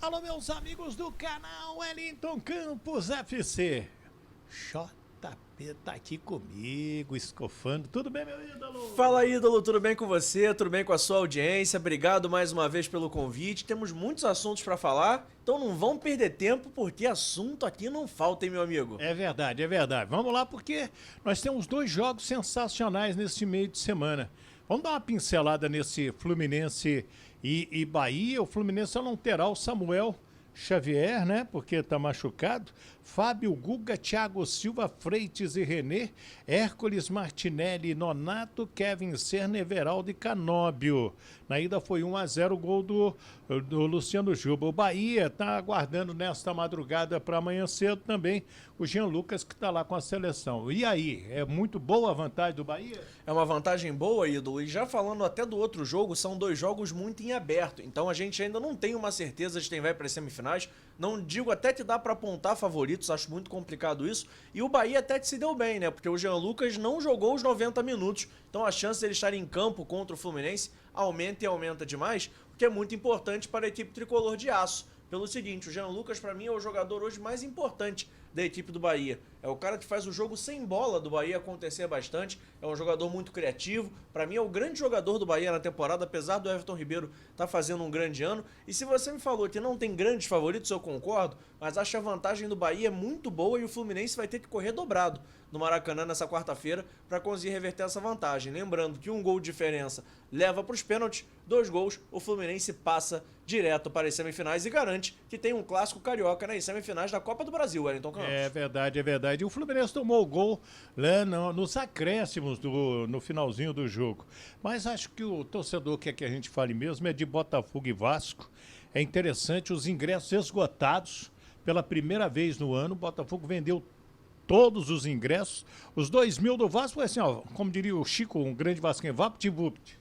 Alô, meus amigos do canal Wellington Campos FC. JP tá aqui comigo, escofando. Tudo bem, meu ídolo? Fala, ídolo, tudo bem com você? Tudo bem com a sua audiência? Obrigado mais uma vez pelo convite. Temos muitos assuntos para falar, então não vamos perder tempo, porque assunto aqui não falta, hein, meu amigo? É verdade, é verdade. Vamos lá, porque nós temos dois jogos sensacionais neste meio de semana. Vamos dar uma pincelada nesse Fluminense e Bahia. O Fluminense não terá o Samuel Xavier, né? Porque tá machucado. Fábio, Guga, Thiago Silva, Freitas e Renê, Hércules, Martinelli, Nonato, Kevin Serna, Everaldo e Canóbio. Na ida foi 1-0 o gol do Luciano Juba. O Bahia tá aguardando nesta madrugada para amanhã cedo também o Jean Lucas, que tá lá com a seleção. E aí, é muito boa a vantagem do Bahia? É uma vantagem boa, ídolo, e já falando até do outro jogo, são dois jogos muito em aberto, então a gente ainda não tem uma certeza de quem vai para as semifinais. Não digo até que dá para apontar favoritos, acho muito complicado isso. E o Bahia até que se deu bem, né? Porque o Jean Lucas não jogou os 90 minutos. Então a chance dele estar em campo contra o Fluminense aumenta e aumenta demais, o que é muito importante para a equipe tricolor de aço. Pelo seguinte, o Jean Lucas para mim é o jogador hoje mais importante da equipe do Bahia. É o cara que faz o jogo sem bola do Bahia acontecer bastante. É um jogador muito criativo. Para mim é o grande jogador do Bahia na temporada, apesar do Everton Ribeiro estar fazendo um grande ano. E se você me falou que não tem grandes favoritos, eu concordo, mas acho que a vantagem do Bahia é muito boa e o Fluminense vai ter que correr dobrado no Maracanã nessa quarta-feira para conseguir reverter essa vantagem. Lembrando que um gol de diferença leva para os pênaltis, 2 gols, o Fluminense passa direto para as semifinais e garante que tem um clássico carioca nas semifinais da Copa do Brasil, Wellington Campos. É verdade, é verdade. E o Fluminense tomou o gol lá nos acréscimos no finalzinho do jogo. Mas acho que o torcedor quer que a gente fale mesmo é de Botafogo e Vasco. É interessante, os ingressos esgotados pela primeira vez no ano. O Botafogo vendeu todos os ingressos. Os 2.000 do Vasco, assim, ó, como diria o Chico, um grande vascaíno, vapt-vupt.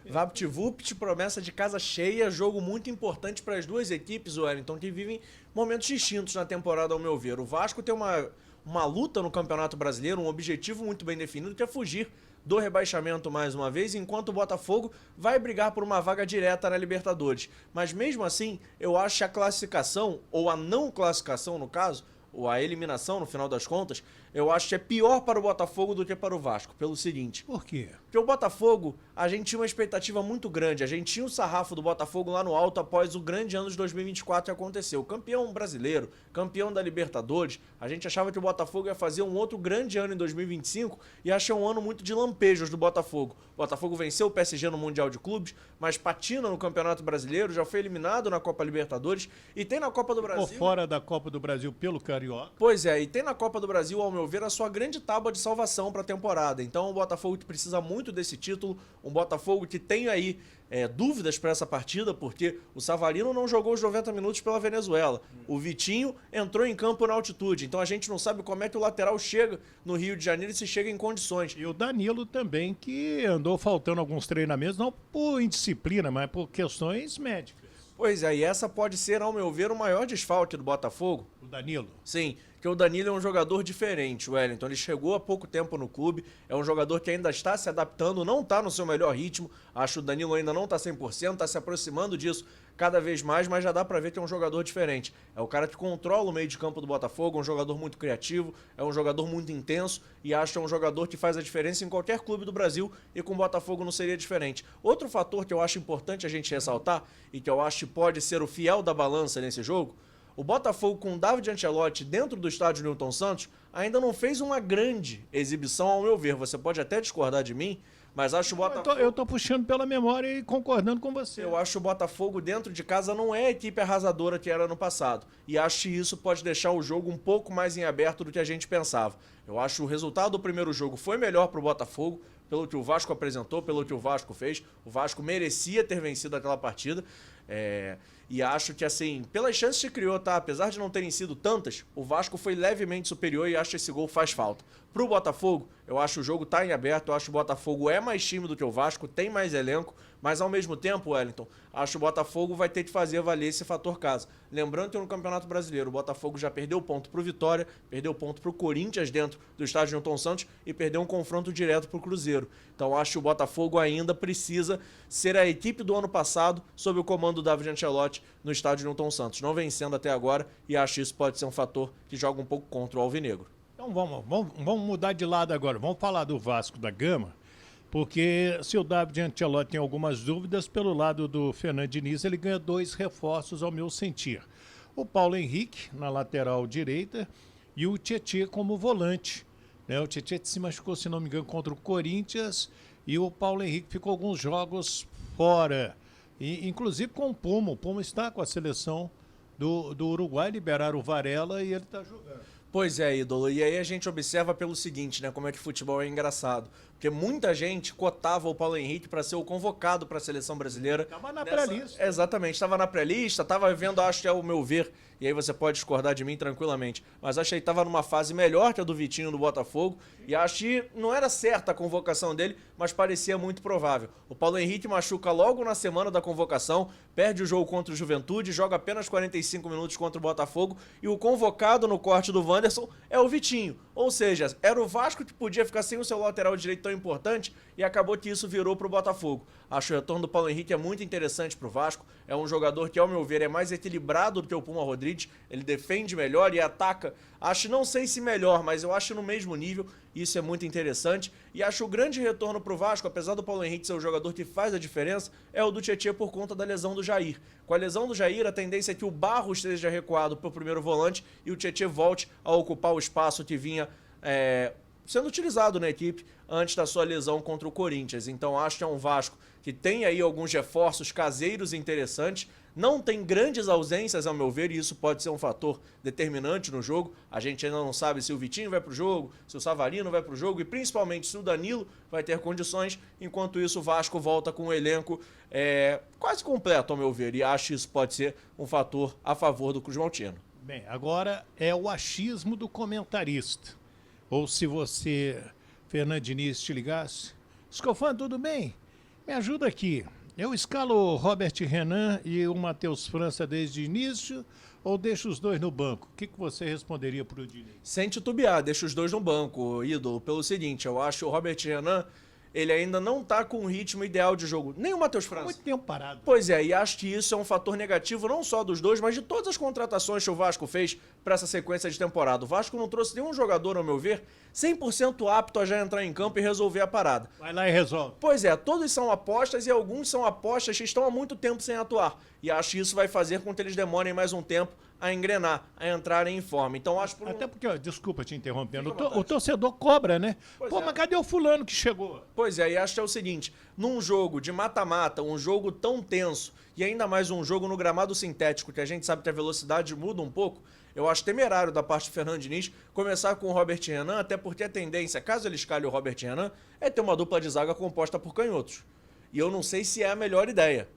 VaptVupt, promessa de casa cheia, jogo muito importante para as duas equipes, Wellington, que vivem momentos distintos na temporada, ao meu ver. O Vasco tem uma luta no Campeonato Brasileiro, um objetivo muito bem definido, que é fugir do rebaixamento mais uma vez, enquanto o Botafogo vai brigar por uma vaga direta na Libertadores. Mas mesmo assim, eu acho que a classificação, ou a não classificação no caso, ou a eliminação no final das contas, eu acho que é pior para o Botafogo do que para o Vasco, pelo seguinte. Por quê? Porque o Botafogo, a gente tinha uma expectativa muito grande, a gente tinha o sarrafo do Botafogo lá no alto após o grande ano de 2024 que aconteceu. Campeão brasileiro, campeão da Libertadores, a gente achava que o Botafogo ia fazer um outro grande ano em 2025 e achou um ano muito de lampejos do Botafogo. O Botafogo venceu o PSG no Mundial de Clubes, mas patina no Campeonato Brasileiro, já foi eliminado na Copa Libertadores e tem na Copa do Brasil... Ou fora da Copa do Brasil pelo Carioca. Pois é, e tem na Copa do Brasil, ao meu ver, a sua grande tábua de salvação para a temporada. Então, o Botafogo que precisa muito desse título, um Botafogo que tem aí dúvidas para essa partida, porque o Savarino não jogou os 90 minutos pela Venezuela. O Vitinho entrou em campo na altitude, então a gente não sabe como é que o lateral chega no Rio de Janeiro e se chega em condições. E o Danilo também, que andou faltando alguns treinamentos, não por indisciplina, mas por questões médicas. Pois é, e essa pode ser, ao meu ver, o maior desfalque do Botafogo. O Danilo? Sim, porque o Danilo é um jogador diferente, Wellington. Ele chegou há pouco tempo no clube, é um jogador que ainda está se adaptando, não está no seu melhor ritmo. Acho que o Danilo ainda não está 100%, está se aproximando disso cada vez mais, mas já dá pra ver que é um jogador diferente. É o cara que controla o meio de campo do Botafogo, é um jogador muito criativo, é um jogador muito intenso e acho que é um jogador que faz a diferença em qualquer clube do Brasil e com o Botafogo não seria diferente. Outro fator que eu acho importante a gente ressaltar e que eu acho que pode ser o fiel da balança nesse jogo, o Botafogo com o David Ancelotti dentro do estádio Newton Santos ainda não fez uma grande exibição, ao meu ver. Você pode até discordar de mim, mas acho o Botafogo... Eu tô puxando pela memória e concordando com você. Eu acho o Botafogo dentro de casa não é a equipe arrasadora que era no passado. E acho que isso pode deixar o jogo um pouco mais em aberto do que a gente pensava. Eu acho que o resultado do primeiro jogo foi melhor pro Botafogo, pelo que o Vasco apresentou, pelo que o Vasco fez. O Vasco merecia ter vencido aquela partida. E acho que, assim, pelas chances que criou, tá? Apesar de não terem sido tantas, o Vasco foi levemente superior e acho que esse gol faz falta. Pro Botafogo, eu acho que o jogo tá em aberto, eu acho que o Botafogo é mais time do que o Vasco, tem mais elenco, mas ao mesmo tempo, Wellington, acho que o Botafogo vai ter que fazer valer esse fator casa. Lembrando que no Campeonato Brasileiro, o Botafogo já perdeu ponto pro Vitória, perdeu ponto pro Corinthians dentro do estádio Newton Santos e perdeu um confronto direto pro Cruzeiro. Então acho que o Botafogo ainda precisa ser a equipe do ano passado, sob o comando do David Ancelotti, Sport no estádio Newton Santos. Não vencendo até agora e acho que isso pode ser um fator que joga um pouco contra o Alvinegro. Então vamos mudar de lado agora. Vamos falar do Vasco da Gama, porque se o David Ancelotti tem algumas dúvidas, pelo lado do Fernando Diniz, ele ganha 2 reforços ao meu sentir. O Paulo Henrique na lateral direita e o Tietê como volante. O Tietê se machucou, se não me engano, contra o Corinthians e o Paulo Henrique ficou alguns jogos fora. E, inclusive com o Puma. O Puma está com a seleção do Uruguai, liberaram o Varela e ele está jogando. Pois é, ídolo. E aí a gente observa pelo seguinte, né? Como é que futebol é engraçado. Porque muita gente cotava o Paulo Henrique para ser o convocado para a seleção brasileira. Estava na pré-lista. Exatamente, estava na pré-lista, estava vendo, acho que é o meu ver, e aí você pode discordar de mim tranquilamente, mas acho que ele estava numa fase melhor que a do Vitinho do Botafogo, e acho que não era certa a convocação dele, mas parecia muito provável. O Paulo Henrique machuca logo na semana da convocação, perde o jogo contra o Juventude, joga apenas 45 minutos contra o Botafogo, e o convocado no corte do Wanderson é o Vitinho. Ou seja, era o Vasco que podia ficar sem o seu lateral direito tão importante e acabou que isso virou para o Botafogo. Acho que o retorno do Paulo Henrique é muito interessante para o Vasco. É um jogador que, ao meu ver, é mais equilibrado do que o Puma Rodrigues. Ele defende melhor e ataca. Acho, não sei se melhor, mas eu acho no mesmo nível. Isso é muito interessante. E acho o grande retorno para o Vasco, apesar do Paulo Henrique ser o jogador que faz a diferença, é o do Tietê por conta da lesão do Jair. Com a lesão do Jair, a tendência é que o Barros esteja recuado para o primeiro volante e o Tietê volte a ocupar o espaço que vinha sendo utilizado na equipe antes da sua lesão contra o Corinthians. Então acho que é um Vasco que tem aí alguns reforços caseiros interessantes, não tem grandes ausências ao meu ver, e isso pode ser um fator determinante no jogo. A gente ainda não sabe se o Vitinho vai para o jogo, se o Savarino vai para o jogo e principalmente se o Danilo vai ter condições. Enquanto isso, o Vasco volta com um elenco quase completo ao meu ver, e acho que isso pode ser um fator a favor do Cruz Maltino. Bem, agora é o achismo do comentarista. Ou se você, Fernando Diniz, te ligasse. Escofano, tudo bem? Me ajuda aqui. Eu escalo o Robert Renan e o Matheus França desde o início ou deixo os dois no banco? O que você responderia para o Diniz? Sem titubear, deixa os dois no banco, ídolo. Pelo seguinte, eu acho o Robert Renan, ele ainda não tá com o ritmo ideal de jogo. Nem o Matheus França. Muito tempo parado. Pois é, e acho que isso é um fator negativo não só dos dois, mas de todas as contratações que o Vasco fez para essa sequência de temporada. O Vasco não trouxe nenhum jogador, ao meu ver, 100% apto a já entrar em campo e resolver a parada. Vai lá e resolve. Pois é, todos são apostas e alguns são apostas que estão há muito tempo sem atuar. E acho que isso vai fazer com que eles demorem mais um tempo a engrenar, a entrarem em forma. Então acho que até porque, ó, desculpa te interrompendo, o torcedor cobra, né? Pô, mas cadê o fulano que chegou? Pois é, e acho que é o seguinte, num jogo de mata-mata, um jogo tão tenso, e ainda mais um jogo no gramado sintético, que a gente sabe que a velocidade muda um pouco, eu acho temerário da parte do Fernando Diniz começar com o Robert Renan, até porque a tendência, caso ele escalhe o Robert Renan, é ter uma dupla de zaga composta por canhotos. E eu não sei se é a melhor ideia,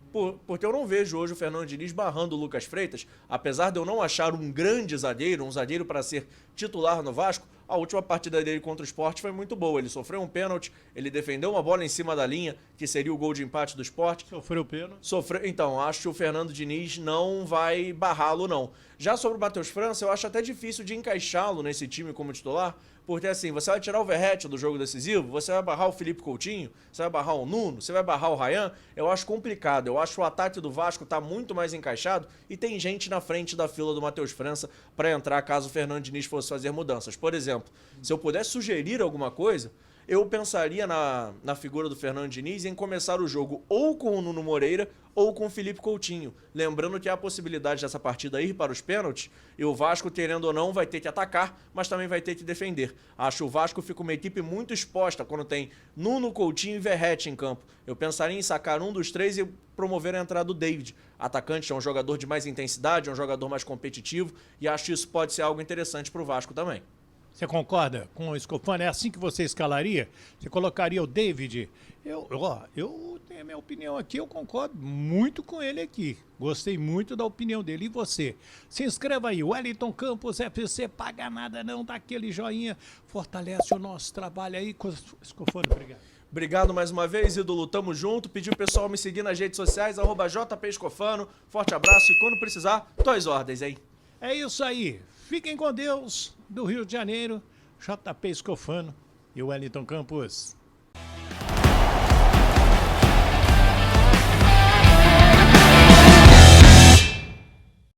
porque eu não vejo hoje o Fernando Diniz barrando o Lucas Freitas, apesar de eu não achar um grande zagueiro, um zagueiro para ser titular no Vasco. A última partida dele contra o Sport foi muito boa, ele sofreu um pênalti, ele defendeu uma bola em cima da linha, que seria o gol de empate do Sport. Sofreu pênalti. Então, acho que o Fernando Diniz não vai barrá-lo, não. Já sobre o Matheus França, eu acho até difícil de encaixá-lo nesse time como titular, porque assim, você vai tirar o Verratti do jogo decisivo, você vai barrar o Felipe Coutinho, você vai barrar o Nuno, você vai barrar o Ryan, eu acho complicado. Eu acho que o ataque do Vasco tá muito mais encaixado e tem gente na frente da fila do Matheus França para entrar caso o Fernando Diniz fosse fazer mudanças. Por exemplo, se eu pudesse sugerir alguma coisa, eu pensaria na figura do Fernando Diniz em começar o jogo ou com o Nuno Moreira ou com o Felipe Coutinho. Lembrando que há a possibilidade dessa partida ir para os pênaltis e o Vasco, querendo ou não, vai ter que atacar, mas também vai ter que defender. Acho que o Vasco fica uma equipe muito exposta quando tem Nuno, Coutinho e Verratti em campo. Eu pensaria em sacar um dos três e promover a entrada do David. Atacante é um jogador de mais intensidade, é um jogador mais competitivo e acho que isso pode ser algo interessante para o Vasco também. Você concorda com o Scofano? É assim que você escalaria? Você colocaria o David? Eu tenho a minha opinião aqui, eu concordo muito com ele aqui. Gostei muito da opinião dele. E você? Se inscreva aí, Wellington Campos FC, paga nada não, dá aquele joinha, fortalece o nosso trabalho aí. Scofano, obrigado. Obrigado mais uma vez, ídolo, tamo junto. Pedi o pessoal me seguir nas redes sociais, @JPScofano. Forte abraço e quando precisar, tô às ordens, hein? É isso aí. Fiquem com Deus, do Rio de Janeiro, JP Scofano e o Wellington Campos.